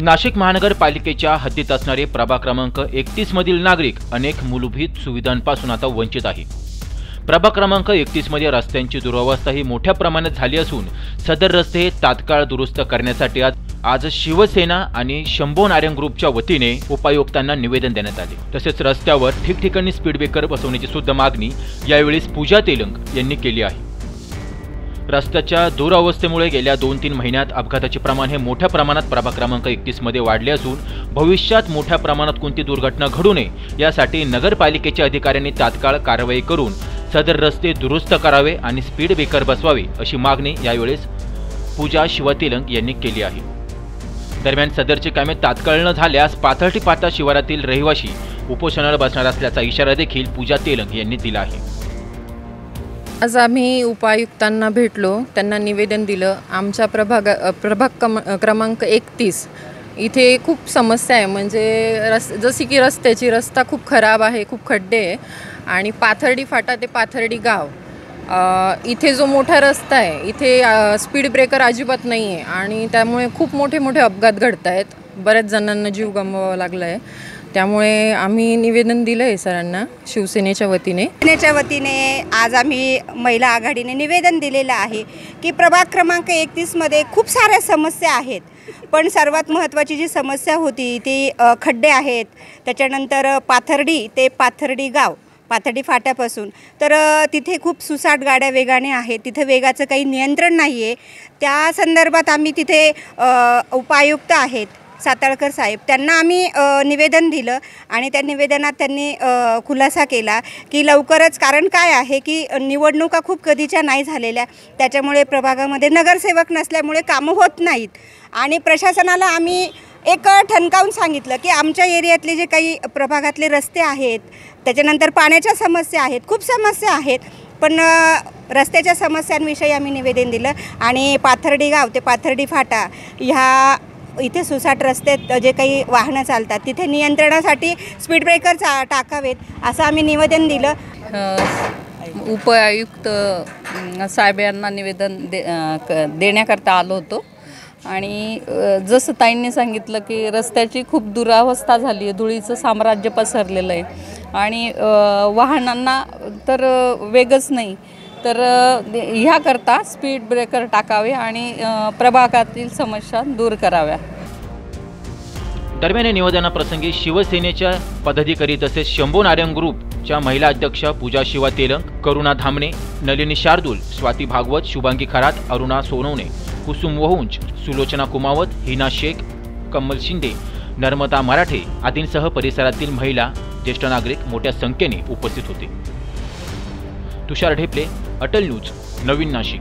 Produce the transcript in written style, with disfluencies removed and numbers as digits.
नाशिक महानगरपालिकेच्या हद्दीत असणारे प्रभाग क्रमांक 31 मधील नागरिक अनेक मूलभूत सुविधांपासून आता वंचित आहे। प्रभाग क्रमांक 31 मध्ये रस्त्यांची दुरवस्था ही मोठ्या प्रमाणात झाली असून सदर रस्ते तात्काळ दुरुस्त करण्यासाठी आज शिवसेना आणि शंभो नारंग ग्रुपच्या वतीने उपायुक्तांना निवेदन देण्यात आले। तसेच रस्त्यावर ठिकठिकाणी स्पीड ब्रेकर बसवण्याची सुद्धा मागणी यावेळी पूजा तेलंग यांनी केली आहे। रस्त्याच्या दुरावस्थेमुळे गेल्या 2-3 महिन्यात अपघाताचे प्रमाण हे मोठ्या प्रमाणात प्रभाग क्रमांक 31 मध्ये वाढले असून भविष्यात मोठ्या प्रमाणात कोणती दुर्घटना घडू नये यासाठी नगरपालिकेच्या अधिकाऱ्यांनी तात्काळ कारवाई करून सदर रस्ते दुरुस्त करावे आणि स्पीड ब्रेकर बसवावे अशी मागणी यावेळेस पूजा शिवतेलंग यांनी केली आहे। दरम्यान सदरचे कामे तात्काळ न झाल्यास पाथर्डी फाटा शिवारातील रहिवासी उपोषणाला बसणार असल्याचा इशारा देखील पूजा तेलंग यांनी दिला आहे। आज आम्ही उपायुक्तांना भेटलो, त्यांना निवेदन दिलं। आमच्या प्रभाग क्रमांक 31 इथे खूप समस्या आहे, म्हणजे जशी की रस्ता खूप खराब आहे, खूप खड्डे आहे आणि पाथर्डी फाटा ते पाथर्डी गाव इथे जो मोठा रस्ता आहे इथे स्पीड ब्रेकर अजिबात नाही आहे आणि त्यामुळे खूप मोठे अपघात घडत आहेत। बऱ्याच जणांना जीव गमवावा लागला आहे। त्यामुळे आम्ही निवेदन दिलं आहे सरांना शिवसेनेच्या वतीने आज आम्ही महिला आघाडीने निवेदन दिलेलं आहे की प्रभाग क्रमांक 31 मध्ये खूप साऱ्या समस्या आहेत, पण सर्वात महत्त्वाची जी समस्या होती ती खड्डे आहेत। त्याच्यानंतर पाथर्डी ते पाथर्डी गाव पाथर्डी फाट्यापासून तर तिथे खूप सुसाट गाड्या वेगाने आहेत, तिथे वेगाचं काही नियंत्रण नाही आहे। त्या संदर्भात आम्ही तिथे उपायुक्त आहेत साताळकर साहेब, त्यांना आम्ही निवेदन दिलं आणि त्या निवेदनात त्यांनी खुलासा केला की लवकरच, कारण काय आहे की निवडणुका खूप कधीच्या नाही झालेल्या, त्याच्यामुळे प्रभागामध्ये नगरसेवक नसल्यामुळे कामं होत नाहीत आणि प्रशासनाला आम्ही एक ठणकावून सांगितलं की आमच्या एरियातले जे काही प्रभागातले रस्ते आहेत, त्याच्यानंतर पाण्याच्या समस्या आहेत, खूप समस्या आहेत, पण रस्त्याच्या समस्यांविषयी आम्ही निवेदन दिलं आणि पाथर्डी गाव ते पाथर्डी फाटा ह्या इथे सुसाट रस्त्यात जे काही वाहनं चालतात तिथे नियंत्रणासाठी स्पीड ब्रेकर टाकावेत असं आम्ही निवेदन दिलं। उपायुक्त साहेबांना निवेदन देण्याकरता आलो होतो आणि जसं ताईंनी सांगितलं की रस्त्याची खूप दुरावस्था झाली आहे, धुळीचं साम्राज्य पसरलेलं आहे आणि वाहनांना तर वेगच नाही, तर ह्याकरता स्पीड ब्रेकर टाकावे आणि प्रभागातील समस्या दूर कराव्या। दरम्यान निवेदनाप्रसंगी शिवसेनेच्या पदाधिकारी तसेच शंभो नारंग ग्रुपच्या महिला अध्यक्ष पूजा शिवतेलंग, करुणा धामणे, नलिनी शार्दूल, स्वाती भागवत, शुभांगी खरात, अरुणा सोनवणे, कुसुम वहुंच, सुलोचना कुमावत, हिना शेख, कमल शिंदे, नर्मदा मराठे आदींसह परिसरातील महिला, ज्येष्ठ नागरिक मोठ्या संख्येने उपस्थित होते। तुषार ढेपले, अटल न्यूज, नवीन नाशिक।